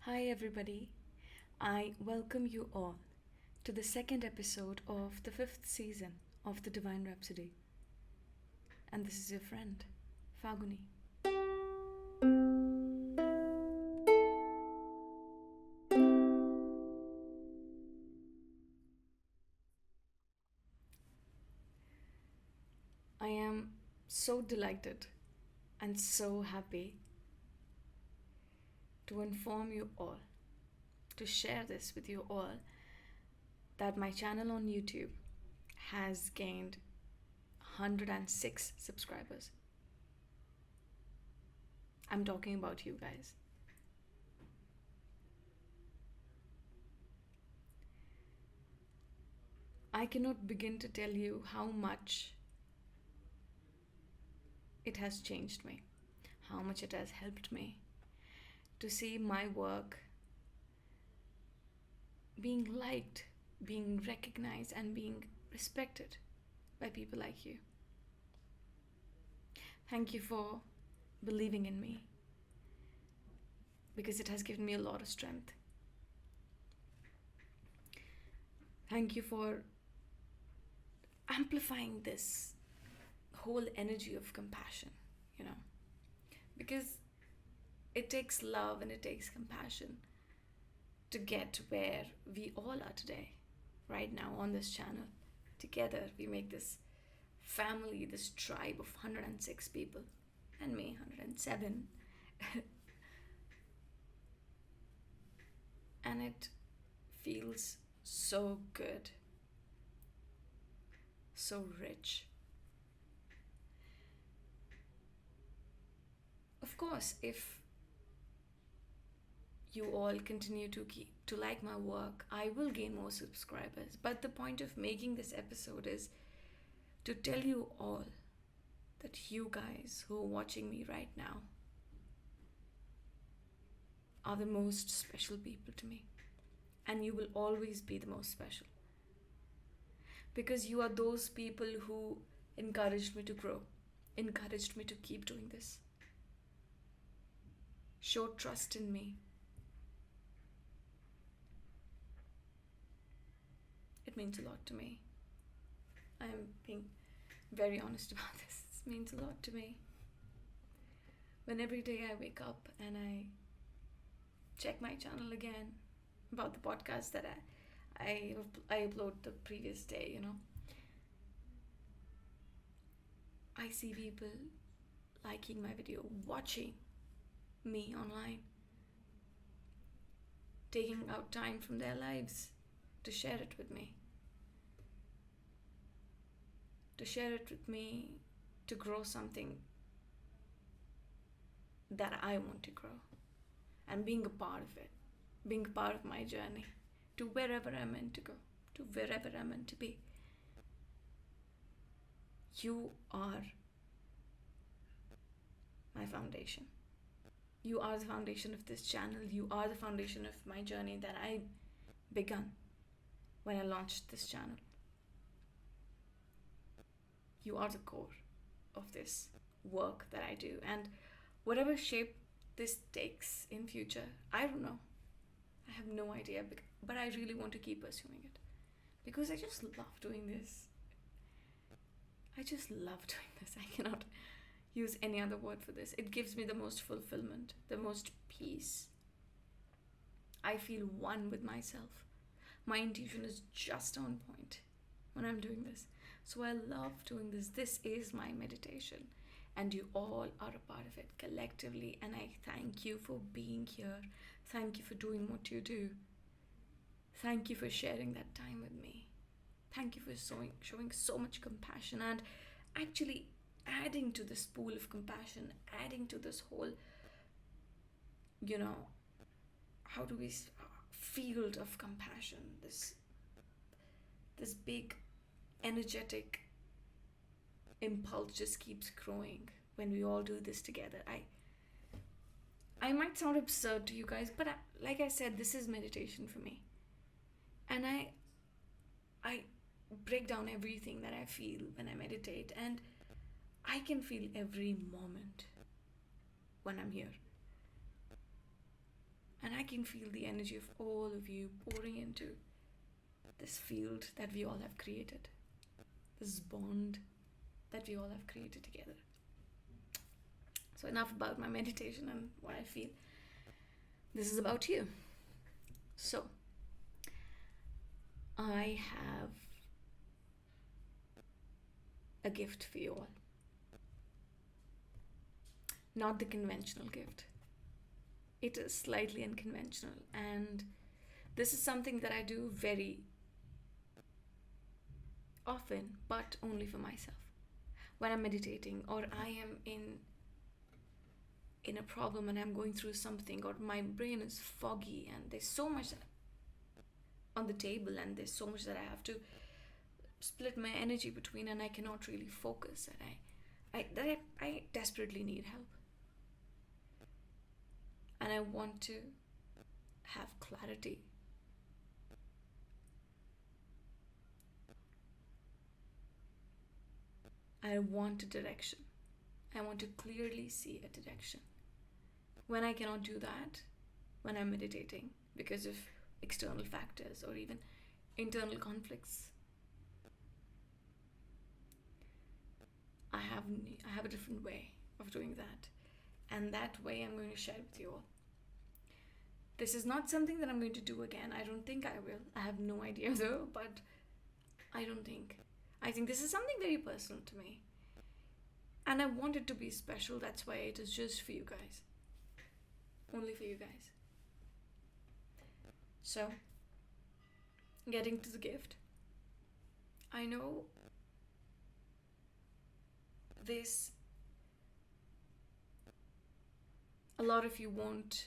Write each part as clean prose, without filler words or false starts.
Hi, everybody. I welcome you all to the second episode of the fifth season of the Divine Rhapsody. And this is your friend, Falguni. I am so delighted and so happy to inform you all, to share this with you all, that my channel on YouTube has gained 106 subscribers. I'm talking about you guys. I cannot begin to tell you how much it has changed me, how much it has helped me to see my work being liked, being recognized, and being respected by people like you. Thank you for believing in me, because it has given me a lot of strength. Thank you for amplifying this whole energy of compassion, because it takes love and it takes compassion to get where we all are today, right now on this channel. Together, we make this family, this tribe of 106 people, and me, 107. And it feels so good, so rich. Of course, if you all continue to like my work, I will gain more subscribers. But the point of making this episode is to tell you all that you guys who are watching me right now are the most special people to me. And you will always be the most special. Because you are those people who encouraged me to grow, encouraged me to keep doing this, showed trust in me. It means a lot to me. I am being very honest about this. It means a lot to me. When every day I wake up and I check my channel again about the podcast that I upload the previous day, I see people liking my video, watching me online, taking out time from their lives to share it with me. To share it with me, to grow something that I want to grow. And being a part of it, being a part of my journey to wherever I'm meant to go, to wherever I'm meant to be. You are my foundation. You are the foundation of this channel. You are the foundation of my journey that I began when I launched this channel. You are the core of this work that I do. And whatever shape this takes in future, I don't know. I have no idea, but I really want to keep pursuing it. Because I just love doing this. I just love doing this. I cannot use any other word for this. It gives me the most fulfillment, the most peace. I feel one with myself. My intuition is just on point when I'm doing this. So I love doing this. This is my meditation. And you all are a part of it collectively. And I thank you for being here. Thank you for doing what you do. Thank you for sharing that time with me. Thank you for showing so much compassion and actually adding to this pool of compassion, adding to this whole, how do we field of compassion, this big energetic impulse just keeps growing when we all do this together. I might sound absurd to you guys, but like I said, this is meditation for me. And I break down everything that I feel when I meditate, and I can feel every moment when I'm here. And I can feel the energy of all of you pouring into this field that we all have created, this bond that we all have created together. So enough about my meditation and what I feel. This is about you. So I have a gift for you all. Not the conventional gift. It is slightly unconventional, and this is something that I do very often, but only for myself. When I'm meditating, or I am in a problem and I'm going through something, or my brain is foggy and there's so much on the table and there's so much that I have to split my energy between, and I cannot really focus, and I desperately need help. And I want to have clarity. I want a direction. I want to clearly see a direction. When I cannot do that, when I'm meditating, because of external factors or even internal conflicts, I have a different way of doing that. And that way I'm going to share with you all. This is not something that I'm going to do again. I don't think I will. I have no idea though, but I think this is something very personal to me. And I want it to be special. That's why it is just for you guys. Only for you guys. So, getting to the gift. I know this, a lot of you won't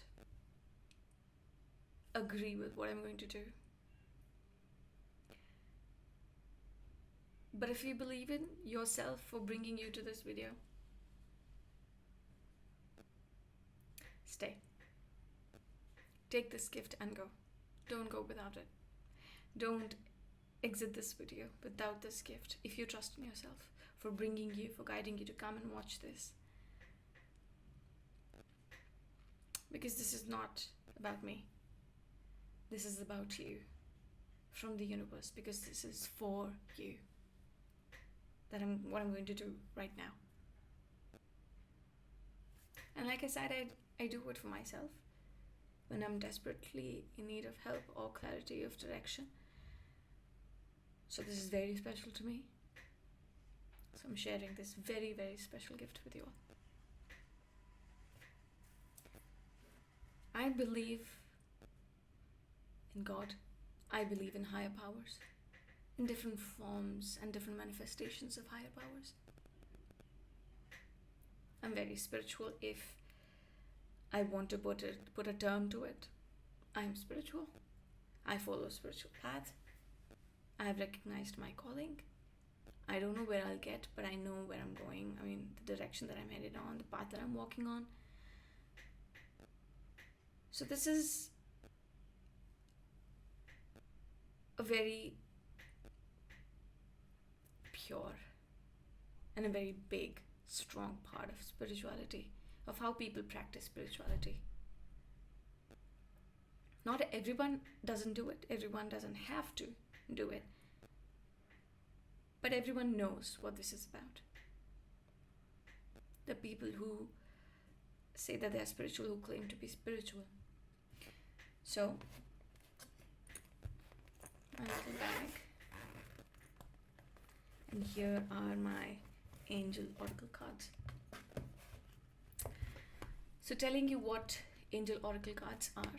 agree with what I'm going to do. But if you believe in yourself for bringing you to this video, stay. Take this gift and go. Don't go without it. Don't exit this video without this gift. If you trust in yourself for bringing you, for guiding you to come and watch this. Because this is not about me. This is about you from the universe, because this is for you. What I'm going to do right now. And like I said, I do it for myself when I'm desperately in need of help or clarity of direction. So this is very special to me. So I'm sharing this very, very special gift with you all. I believe in God. I believe in higher powers, in different forms and different manifestations of higher powers. I'm very spiritual. If I want to put a term to it, I'm spiritual. I follow a spiritual path. I have recognized my calling. I don't know where I'll get, but I know where I'm going. I mean, the direction that I'm headed on, the path that I'm walking on. So this is a very pure and a very big, strong part of spirituality, of how people practice spirituality. Not everyone doesn't do it. Everyone doesn't have to do it. But everyone knows what this is about. The people who say that they're spiritual, who claim to be spiritual. So, my little bag. And here are my angel oracle cards. So telling you what angel oracle cards are.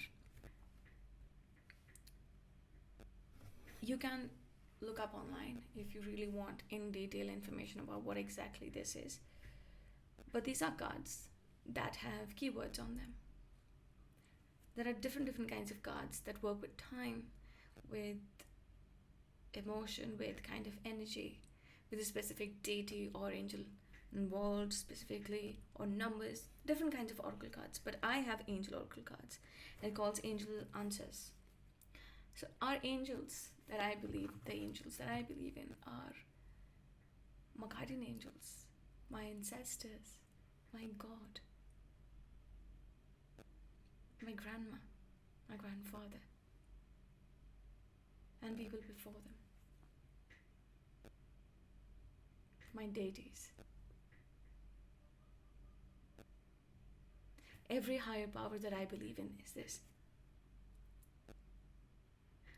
You can look up online if you really want in detail information about what exactly this is. But these are cards that have keywords on them. There are different kinds of cards that work with time, with emotion, with kind of energy, with a specific deity or angel involved specifically, or numbers, different kinds of oracle cards. But I have angel oracle cards, and it calls angel answers. So our angels that I believe, the angels that I believe in are my guardian angels, my ancestors, my God, my grandma, my grandfather, and people before them, my deities. Every higher power that I believe in is this.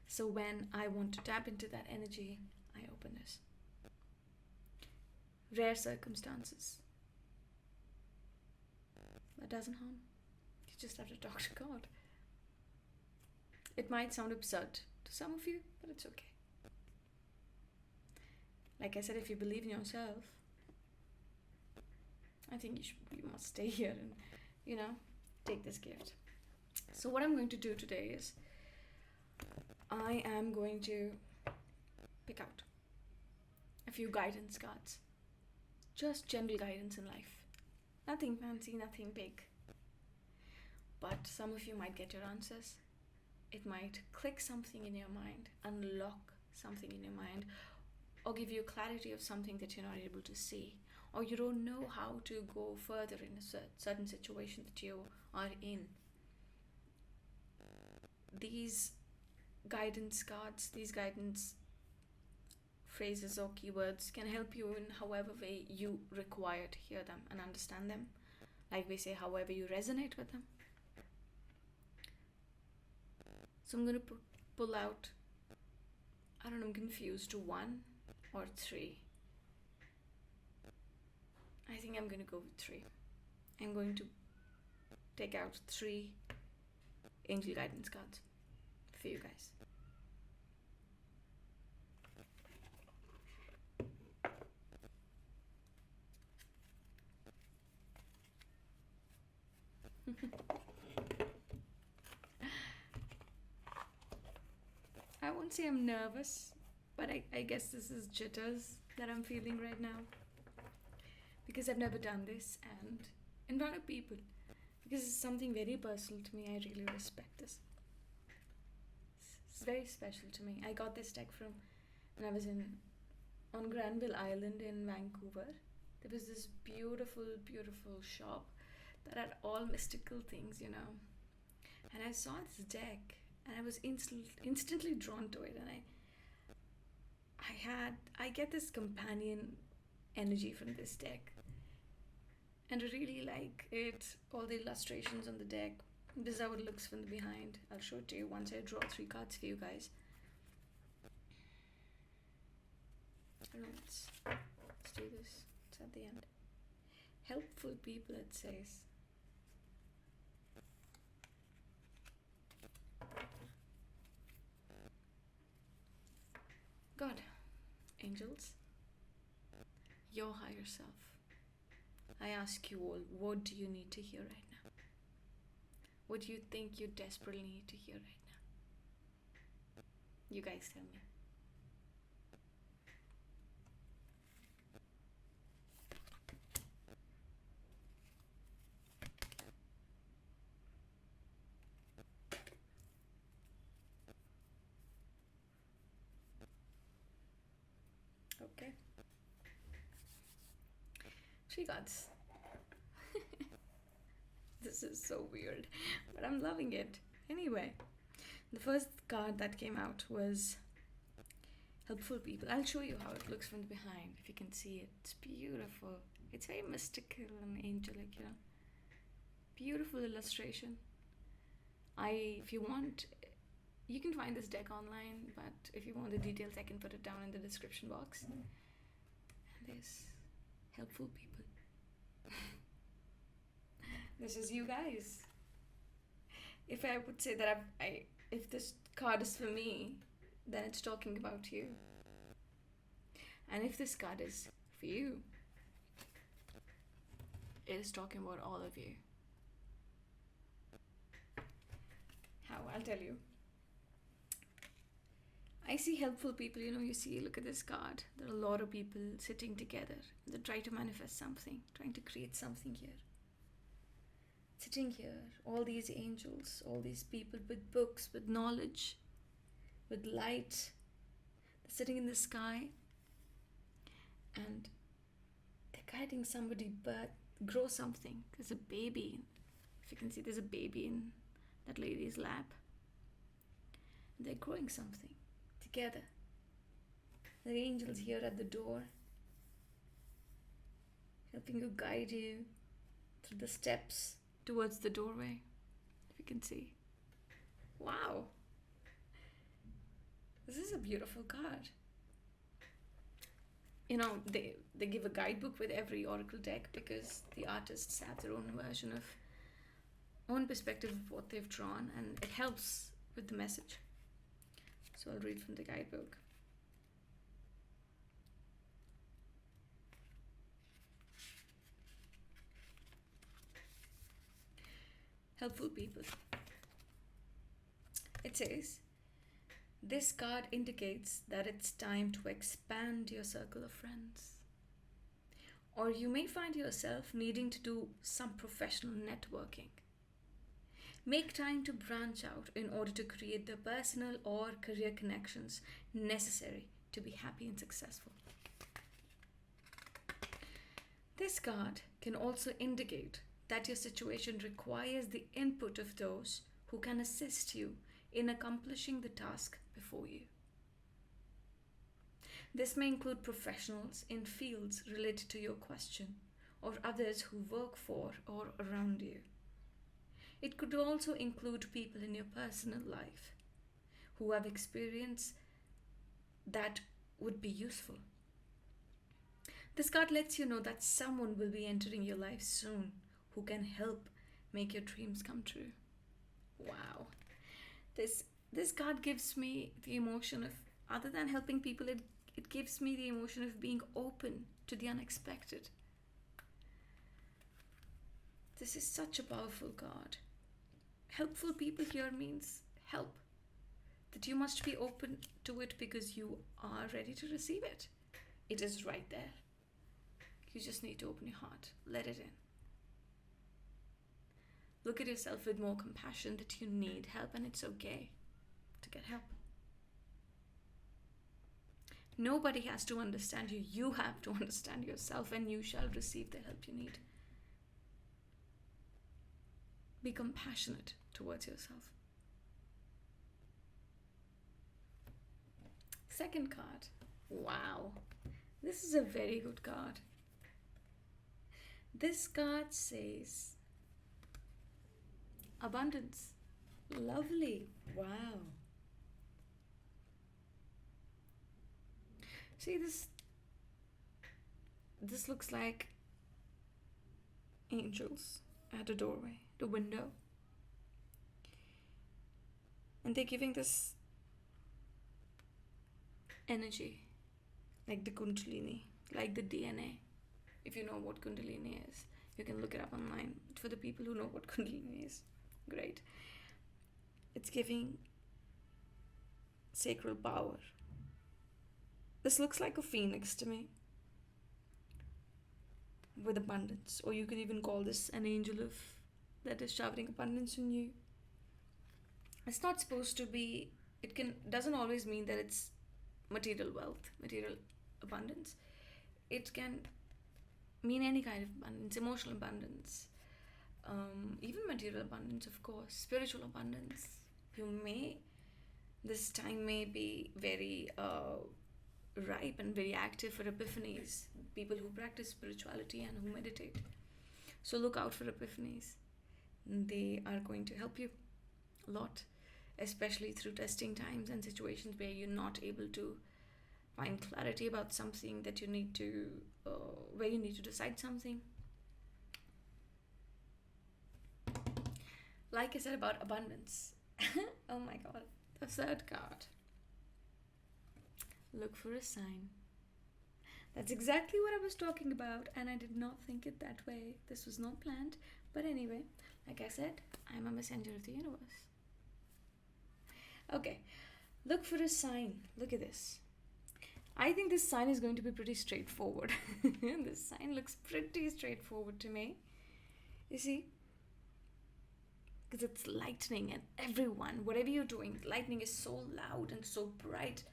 So when I want to tap into that energy, I open this. Rare circumstances. That doesn't harm. You just have to talk to God. It might sound absurd to some of you, but it's okay. Like I said, if you believe in yourself, I think you must stay here and, take this gift. So what I'm going to do today is I am going to pick out a few guidance cards. Just general guidance in life. Nothing fancy, nothing big. But some of you might get your answers. It might click something in your mind, unlock something in your mind, or give you clarity of something that you're not able to see, or you don't know how to go further in a certain situation that you are in. These guidance cards, these guidance phrases or keywords can help you in however way you require to hear them and understand them. Like we say, however you resonate with them. So I'm going to pull out, I'm confused, 1 or 3. I think I'm going to go with 3. I'm going to take out 3 angel guidance cards for you guys. I won't say I'm nervous, but I guess this is jitters that I'm feeling right now. Because I've never done this and in front of people. Because it's something very personal to me. I really respect this. It's very special to me. I got this deck from when I was on Granville Island in Vancouver. There was this beautiful, beautiful shop that had all mystical things, And I saw this deck and I was instantly drawn to it, and I get this companion energy from this deck. And I really like it, all the illustrations on the deck. This is how it looks from the behind. I'll show it to you once I draw 3 cards for you guys. Let's do this. It's at the end. Helpful people, it says. God, angels, your higher self. I ask you all, what do you need to hear right now? What do you think you desperately need to hear right now? You guys tell me. Okay. 3 cards. This is so weird, but I'm loving it. Anyway, the first card that came out was Helpful People. I'll show you how it looks from behind, if you can see it. It's beautiful. It's very mystical and angelic, Beautiful illustration. If you want, you can find this deck online, but if you want the details, I can put it down in the description box. And there's Helpful People. This is you guys. If I would say that if this card is for me, then it's talking about you. And if this card is for you, it is talking about all of you. How? I'll tell you. I see helpful people, look at this card. There are a lot of people sitting together. They try to manifest something, trying to create something here. Sitting here, all these angels, all these people with books, with knowledge, with light. They're sitting in the sky and they're guiding somebody grow something. There's a baby. If you can see, there's a baby in that lady's lap. They're growing something together. The angels here at the door, helping you, guide you through the steps towards the doorway, if you can see. Wow. This is a beautiful card. They give a guidebook with every oracle deck because the artists have their own version of, own perspective of what they've drawn, and it helps with the message. So I'll read from the guidebook. Helpful people. It says, this card indicates that it's time to expand your circle of friends. Or you may find yourself needing to do some professional networking. Make time to branch out in order to create the personal or career connections necessary to be happy and successful. This card can also indicate that your situation requires the input of those who can assist you in accomplishing the task before you. This may include professionals in fields related to your question or others who work for or around you. It could also include people in your personal life who have experience that would be useful. This card lets you know that someone will be entering your life soon who can help make your dreams come true. Wow. This card gives me the emotion of, other than helping people, it gives me the emotion of being open to the unexpected. This is such a powerful card. Helpful people here means help. That you must be open to it because you are ready to receive it. It is right there. You just need to open your heart. Let it in. Look at yourself with more compassion that you need help, and it's okay to get help. Nobody has to understand you. You have to understand yourself, and you shall receive the help you need. Be compassionate towards yourself. Second card. Wow. This is a very good card. This card says abundance. Lovely. Wow. See, this looks like angels at a doorway, the window. And they're giving this energy, like the Kundalini, like the DNA. If you know what Kundalini is, you can look it up online. For the people who know what Kundalini is, great. It's giving sacral power. This looks like a phoenix to me, with abundance. Or you could even call this an angel that is showering abundance on you. It's not supposed to be, doesn't always mean that it's material wealth, material abundance. It can mean any kind of abundance, emotional abundance, even material abundance, of course, spiritual abundance. This time may be very ripe and very active for epiphanies, people who practice spirituality and who meditate. So look out for epiphanies. They are going to help you a lot, especially through testing times and situations where you're not able to find clarity about something that you need to, where you need to decide something. Like I said about abundance. Oh my god, the third card. Look for a sign. That's exactly what I was talking about, and I did not think it that way. This was not planned. But anyway, like I said, I'm a messenger of the universe. Okay, look for a sign. Look at this. I think this sign is going to be pretty straightforward. This sign looks pretty straightforward to me. You see? Because it's lightning, and everyone, whatever you're doing, lightning is so loud and so bright.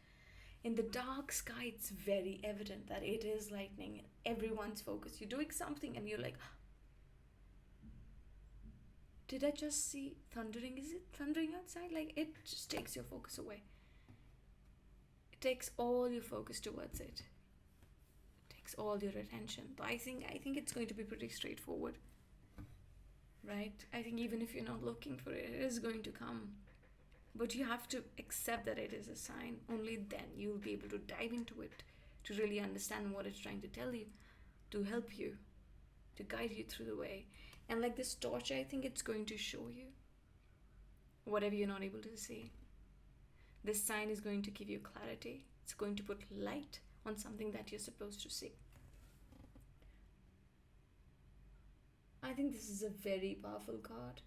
In the dark sky, it's very evident that it is lightning, and everyone's focused. You're doing something and you're like, Did I just see thundering? Is it thundering outside? Like, it just takes your focus away. It takes all your focus towards it. It takes all your attention. But I think it's going to be pretty straightforward. Right? I think even if you're not looking for it, it is going to come. But you have to accept that it is a sign. Only then you'll be able to dive into it, to really understand what it's trying to tell you, to help you, to guide you through the way. And like this torch, I think it's going to show you whatever you're not able to see. This sign is going to give you clarity. It's going to put light on something that you're supposed to see. I think this is a very powerful card.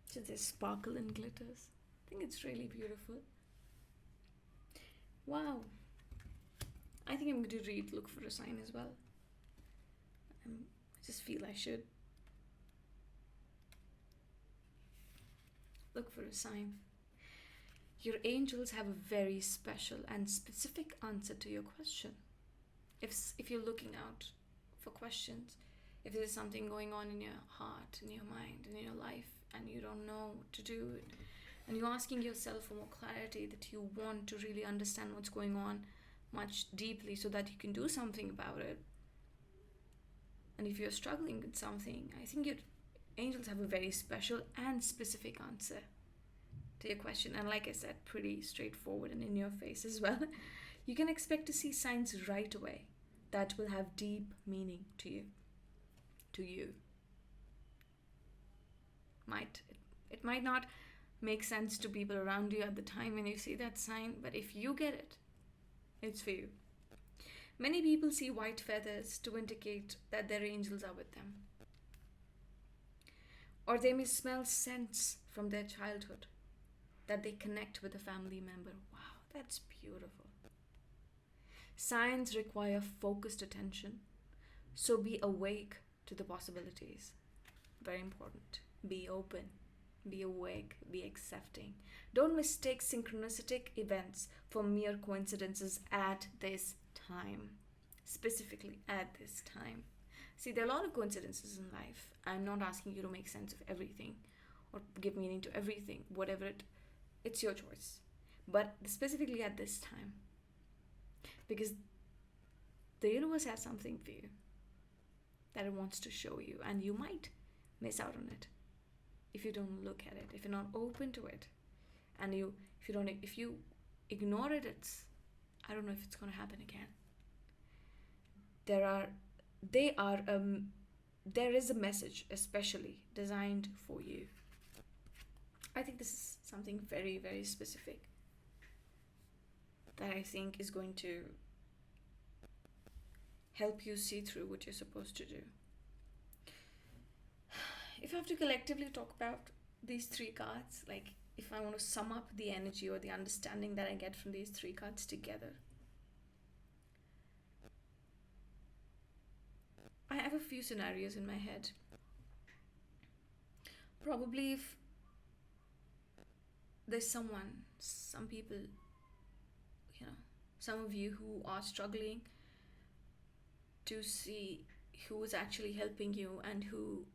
So there's sparkle and glitters. I think it's really beautiful. Wow. I think I'm going to read Look for a Sign as well. I just feel I should. Look for a sign. Your angels have a very special and specific answer to your question. If you're looking out for questions, if there's something going on in your heart, in your mind, in your life, and you don't know what to do, and you're asking yourself for more clarity, that you want to really understand what's going on much deeply so that you can do something about it. And if you're struggling with something, I think your angels have a very special and specific answer to your question. And like I said, pretty straightforward and in your face as well. You can expect to see signs right away that will have deep meaning to you. It might not make sense to people around you at the time when you see that sign, but if you get it, it's for you. Many people see white feathers to indicate that their angels are with them. Or they may smell scents from their childhood, that they connect with a family member. Wow, that's beautiful. Signs require focused attention, so be awake to the possibilities. Very important. Be open, be awake, be accepting. Don't mistake synchronistic events for mere coincidences at this time. Specifically at this time. See, there are a lot of coincidences in life. I'm not asking you to make sense of everything or give meaning to everything, whatever it's your choice. But specifically at this time. Because the universe has something for you that it wants to show you, and you might miss out on it if you don't look at it, if you're not open to it, and if you ignore it, I don't know if it's going to happen again. There is a message especially designed for you. I think this is something very, very specific that I think is going to help you see through what you're supposed to do. If I have to collectively talk about these three cards, like if I want to sum up the energy or the understanding that I get from these three cards together, I have a few scenarios in my head. Probably if there's some people, some of you who are struggling to see who is actually helping you and who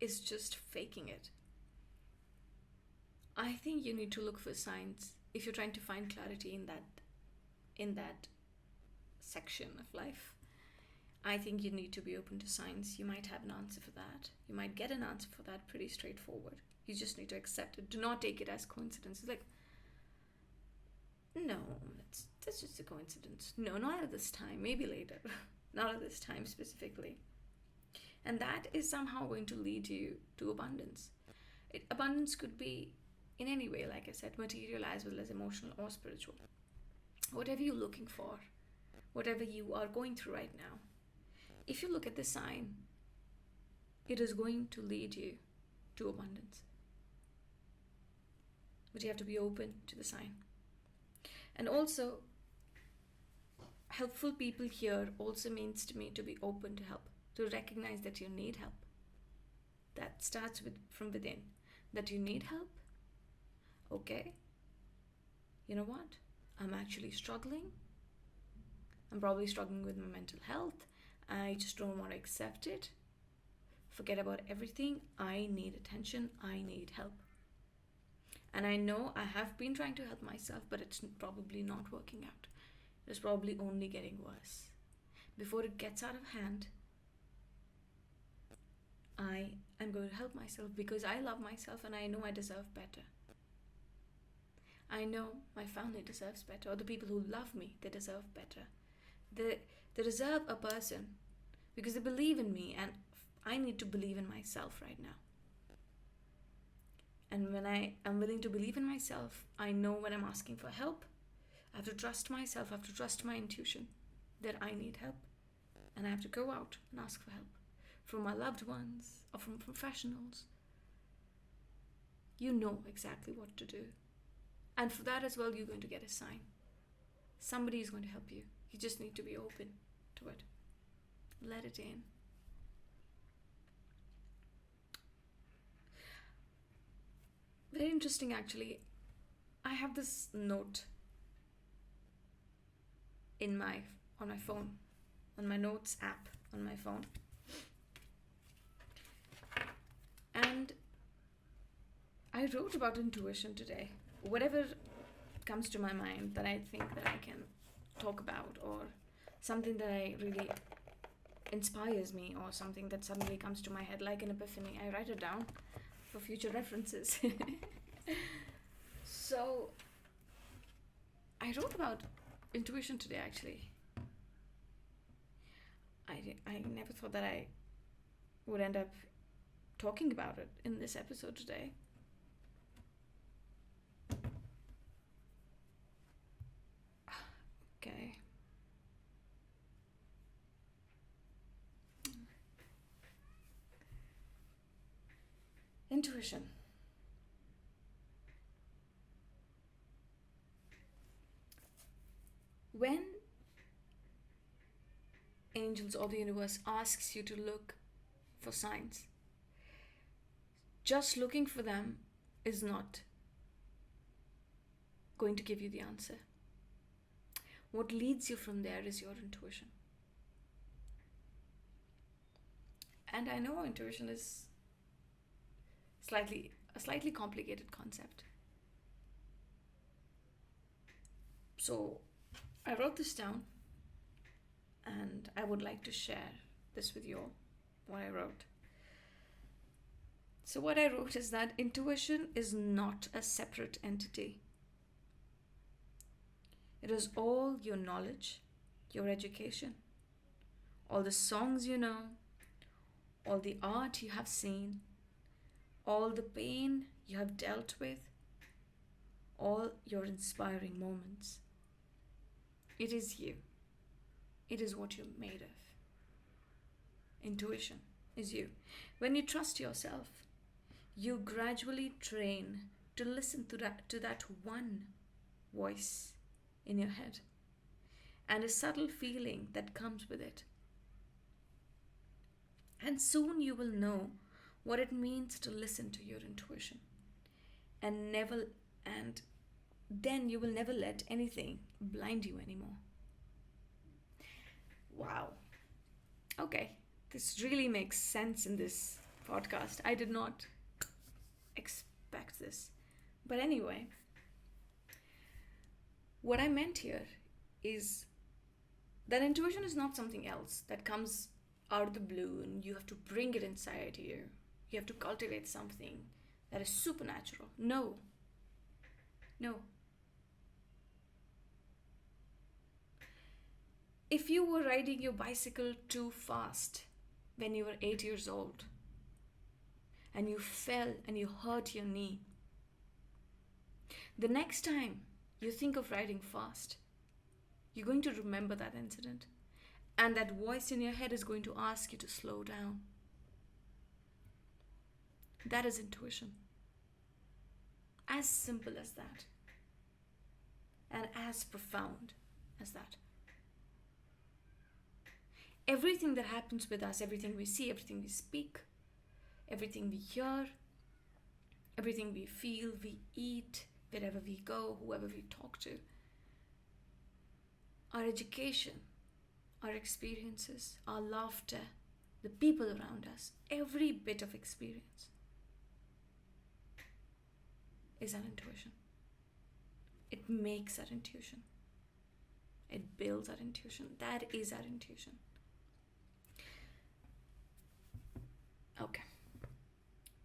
is just faking it. I think you need to look for signs if you're trying to find clarity in that section of life. I think you need to be open to signs. You might have an answer for that. You might get an answer for that pretty straightforward. You just need to accept it. Do not take it as coincidence. It's like, no, that's just a coincidence. No, not at this time. Maybe later. Not at this time specifically. And that is somehow going to lead you to abundance. Abundance could be in any way, like I said, material as well as emotional or spiritual. Whatever you're looking for, whatever you are going through right now, if you look at the sign, it is going to lead you to abundance. But you have to be open to the sign. And also, helpful people here also means to me to be open to help, to recognize that you need help. That starts from within, that you need help. Okay, you know what? I'm actually struggling. I'm probably struggling with my mental health. I just don't want to accept it. forget about everything. I need attention. I need help. And I know I have been trying to help myself, but it's probably not working out. It's probably only getting worse. Before it gets out of hand, I am going to help myself because I love myself and I know I deserve better. I know my family deserves better, or the people who love me, they deserve better. They deserve a person because they believe in me, and I need to believe in myself right now. And when I am willing to believe in myself, I know when I'm asking for help, I have to trust myself, I have to trust my intuition that I need help. And I have to go out and ask for help from my loved ones or from professionals. You know exactly what to do. And for that as well, you're going to get a sign. Somebody is going to help you. You just need to be open to it. Let it in. Very interesting, actually. I have this note on my phone, on my notes app on my phone. And I wrote about intuition today. Whatever comes to my mind that I think that I can talk about, or something that I really inspires me, or something that suddenly comes to my head like an epiphany, I write it down for future references. So I wrote about intuition today, actually. I never thought that I would end up talking about it in this episode today. Okay. Intuition. When angels or the universe asks you to look for signs, just looking for them is not going to give you the answer. What leads you from there is your intuition. And I know intuition is a slightly complicated concept. So I wrote this down, and I would like to share this with you all, what I wrote. So what I wrote is that intuition is not a separate entity. It is all your knowledge, your education, all the songs you know, all the art you have seen, all the pain you have dealt with, all your inspiring moments. It is you. It is what you're made of. Intuition is you. When you trust yourself, you gradually train to listen to that one voice in your head and a subtle feeling that comes with it. And soon you will know what it means to listen to your intuition, and then you will never let anything blind you anymore. Wow. Okay, this really makes sense in this podcast. I did not expect this. But anyway, what I meant here is that intuition is not something else that comes out of the blue and you have to bring it inside you. You have to cultivate something that is supernatural. No. If you were riding your bicycle too fast when you were 8 years old and you fell and you hurt your knee, the next time you think of riding fast, you're going to remember that incident, and that voice in your head is going to ask you to slow down. That is intuition. As simple as that, and as profound as that. Everything that happens with us, everything we see, everything we speak, everything we hear, everything we feel, we eat, wherever we go, whoever we talk to, our education, our experiences, our laughter, the people around us, every bit of experience is our intuition. It makes our intuition. It builds our intuition. That is our intuition. Okay.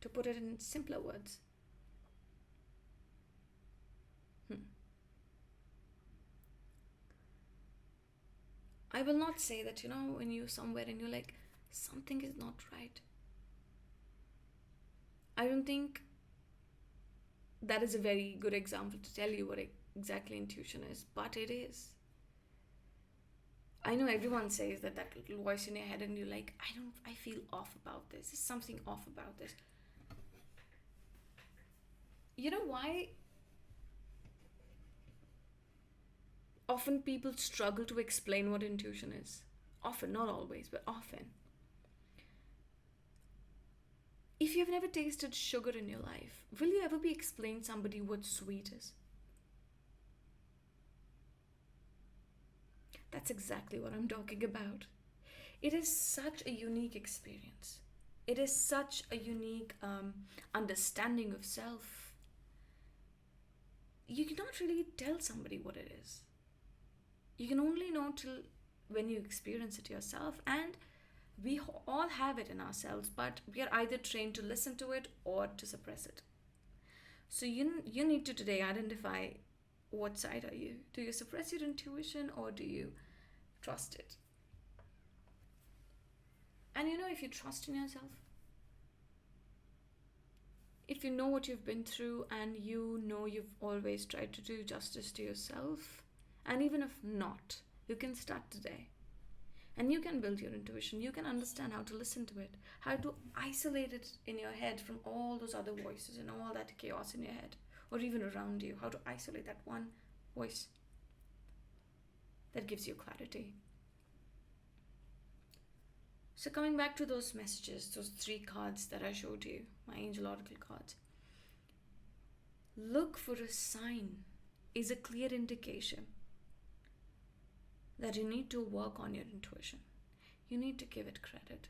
To put it in simpler words. I will not say that, when you're somewhere and you're like, something is not right. I don't think that is a very good example to tell you what exactly intuition is, but it is. I know everyone says that little voice in your head and you're like, I feel off about this. There's something off about this. You know why often people struggle to explain what intuition is? Often, not always, but often. If you've never tasted sugar in your life, will you ever be explained somebody what sweet is? That's exactly what I'm talking about. It is such a unique experience. It is such a unique understanding of self. You cannot really tell somebody what it is. You can only know till when you experience it yourself, and we all have it in ourselves, but we are either trained to listen to it or to suppress it. So you need to today identify, what side are you? Do you suppress your intuition or do you trust it? And if you trust in yourself, if you know what you've been through and you've always tried to do justice to yourself, and even if not, you can start today. And you can build your intuition. You can understand how to listen to it, how to isolate it in your head from all those other voices and all that chaos in your head or even around you. How to isolate that one voice that gives you clarity. So coming back to those messages, those 3 cards that I showed you, my angel oracle cards. Look for a sign is a clear indication that you need to work on your intuition. You need to give it credit.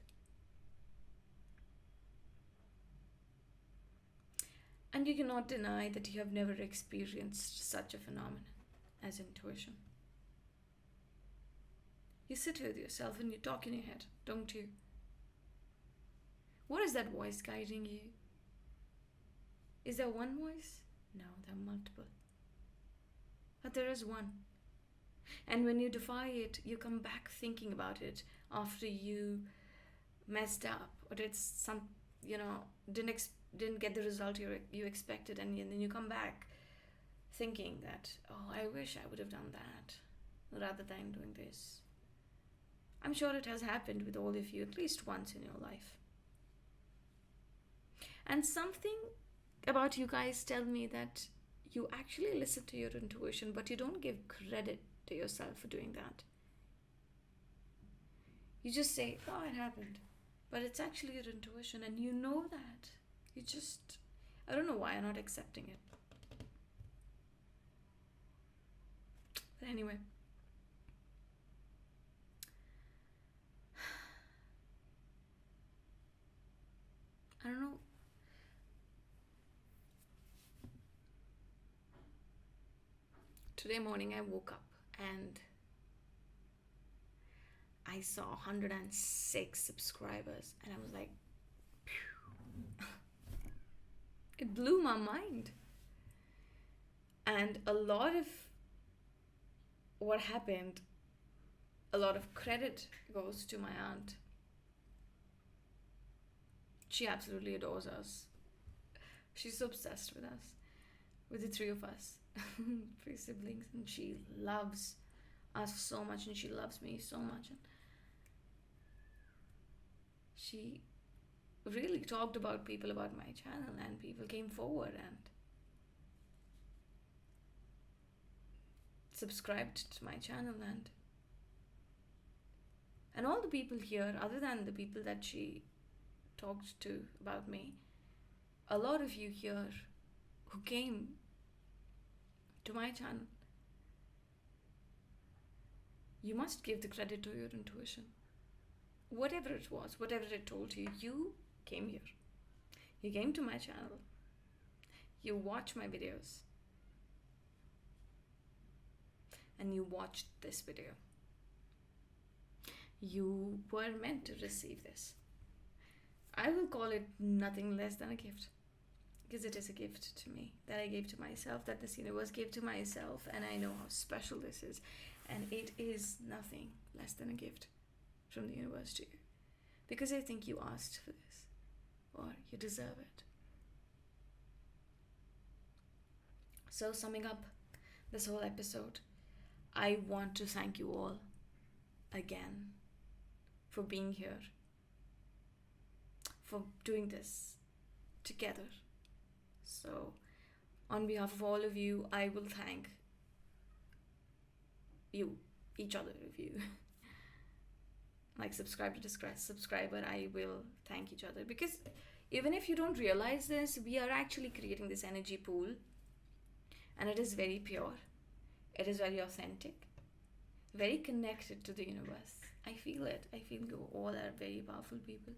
And you cannot deny that you have never experienced such a phenomenon as intuition. You sit with yourself and you talk in your head, don't you? What is that voice guiding you? Is there one voice? No, there are multiple. But there is one. And when you defy it, you come back thinking about it after you messed up or did didn't get the result you expected, and then you come back thinking that, oh, I wish I would have done that rather than doing this. I'm sure it has happened with all of you at least once in your life. And something about you guys tell me that you actually listen to your intuition, but you don't give credit to yourself for doing that. You just say, oh, it happened. But it's actually your intuition, and you know that. I don't know why you're not accepting it. But anyway. I don't know. Today morning I woke up and I saw 106 subscribers, and I was like, phew. It blew my mind. And a lot of what happened, a lot of credit goes to my aunt. She absolutely adores us. She's obsessed with us, with the 3 of us, 3 siblings, and she loves us so much, and she loves me so much. And she really talked about people about my channel, and people came forward and subscribed to my channel, and all the people here, other than the people that she talked to about me, a lot of you here who came to my channel, you must give the credit to your intuition. whatever it was, whatever it told you, you came here. You came to my channel. You watch my videos. And you watched this video. You were meant to receive this. I will call it nothing less than a gift. Because it is a gift to me that I gave to myself, that this universe gave to myself, and I know how special this is. And it is nothing less than a gift from the universe to you. Because I think you asked for this, or you deserve it. So, summing up this whole episode, I want to thank you all again for being here, for doing this together. So, on behalf of all of you, I will thank you, each other of you. Like subscriber, I will thank each other. Because even if you don't realize this, we are actually creating this energy pool. And it is very pure. It is very authentic. Very connected to the universe. I feel it. I feel you all are very powerful people.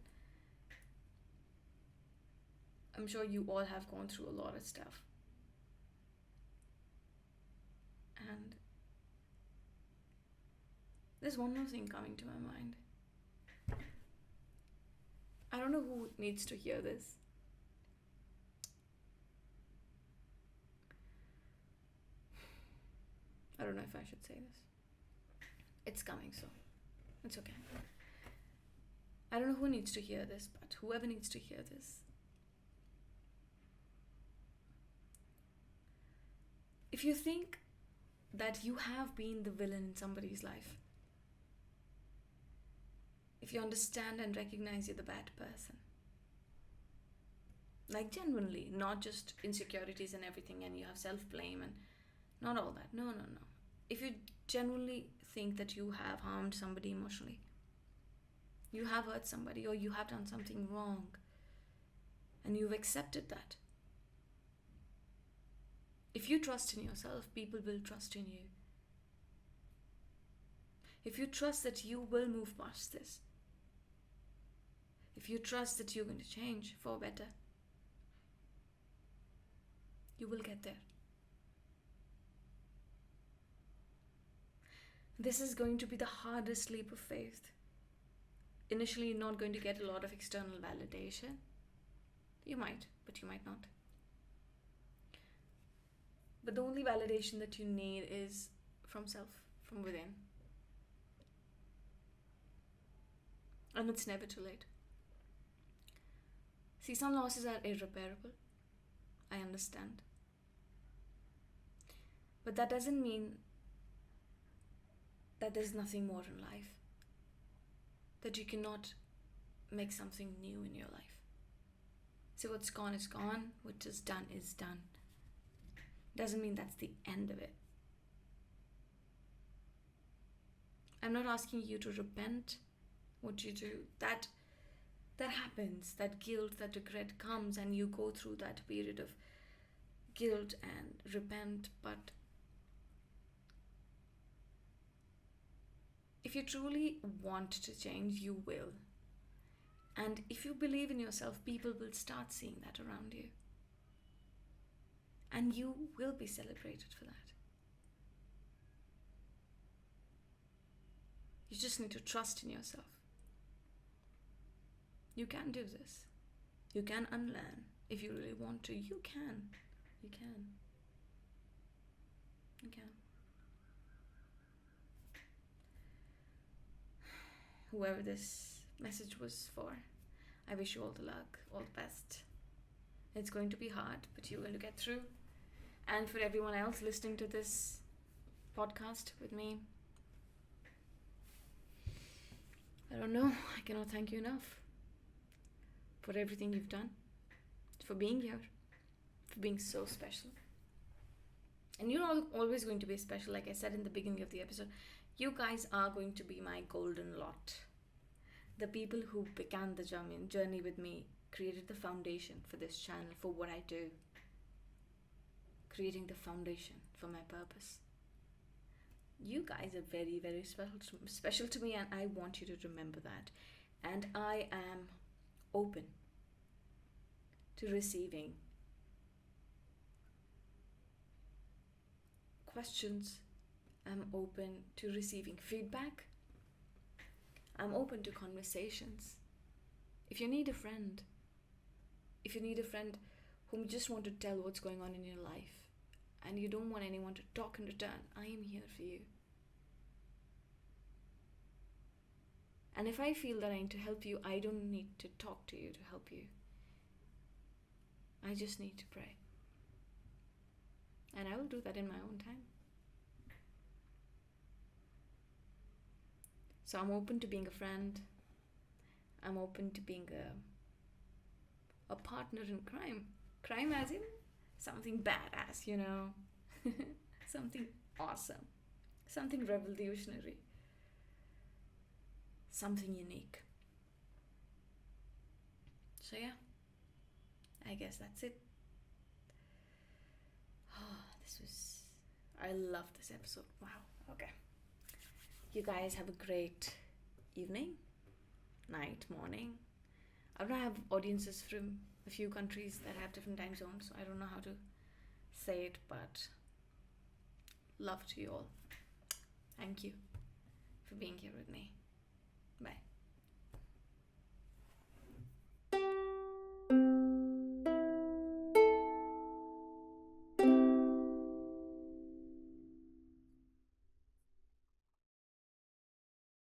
I'm sure you all have gone through a lot of stuff. And there's one more thing coming to my mind. I don't know who needs to hear this. I don't know if I should say this. It's coming, so it's okay. I don't know who needs to hear this, but whoever needs to hear this. If you think that you have been the villain in somebody's life, if you understand and recognize you're the bad person, like genuinely, not just insecurities and everything, and you have self-blame and not all that. No. If you genuinely think that you have harmed somebody emotionally, you have hurt somebody, or you have done something wrong, and you've accepted that, if you trust in yourself, people will trust in you. If you trust that you will move past this, if you trust that you're going to change for better, you will get there. This is going to be the hardest leap of faith. Initially, you're not going to get a lot of external validation. You might, but you might not. But the only validation that you need is from self, from within. And it's never too late. See, some losses are irreparable. I understand. But that doesn't mean that there's nothing more in life. That you cannot make something new in your life. So what's gone is gone. What is done is done. Doesn't mean that's the end of it. I'm not asking you to repent what you do. That happens. That guilt, that regret comes, and you go through that period of guilt and repent. But if you truly want to change, you will. And if you believe in yourself, people will start seeing that around you. And you will be celebrated for that. You just need to trust in yourself. You can do this. You can unlearn. If you really want to, you can. You can. You can. Whoever this message was for, I wish you all the luck, all the best. It's going to be hard, but you're going to get through. And for everyone else listening to this podcast with me, I don't know, I cannot thank you enough for everything you've done, for being here, for being so special. And you're always going to be special, like I said in the beginning of the episode. You guys are going to be my golden lot. The people who began the journey with me, created the foundation for this channel, for what I do. Creating the foundation for my purpose. You guys are very, very special to me, and I want you to remember that. And I am open to receiving questions. I'm open to receiving feedback. I'm open to conversations. If you need a friend whom you just want to tell what's going on in your life and you don't want anyone to talk in return, I am here for you. And if I feel that I need to help you, I don't need to talk to you to help you. I just need to pray. And I will do that in my own time. So I'm open to being a friend. I'm open to being a partner in crime. Crime as in something badass, you know. Something awesome. Something revolutionary. Something unique. So yeah, I guess that's it. I love this episode. Wow. Okay. You guys have a great evening, night, morning. I don't have audiences from a few countries that have different time zones, so I don't know how to say it, but love to you all. Thank you for being here with me. Bye.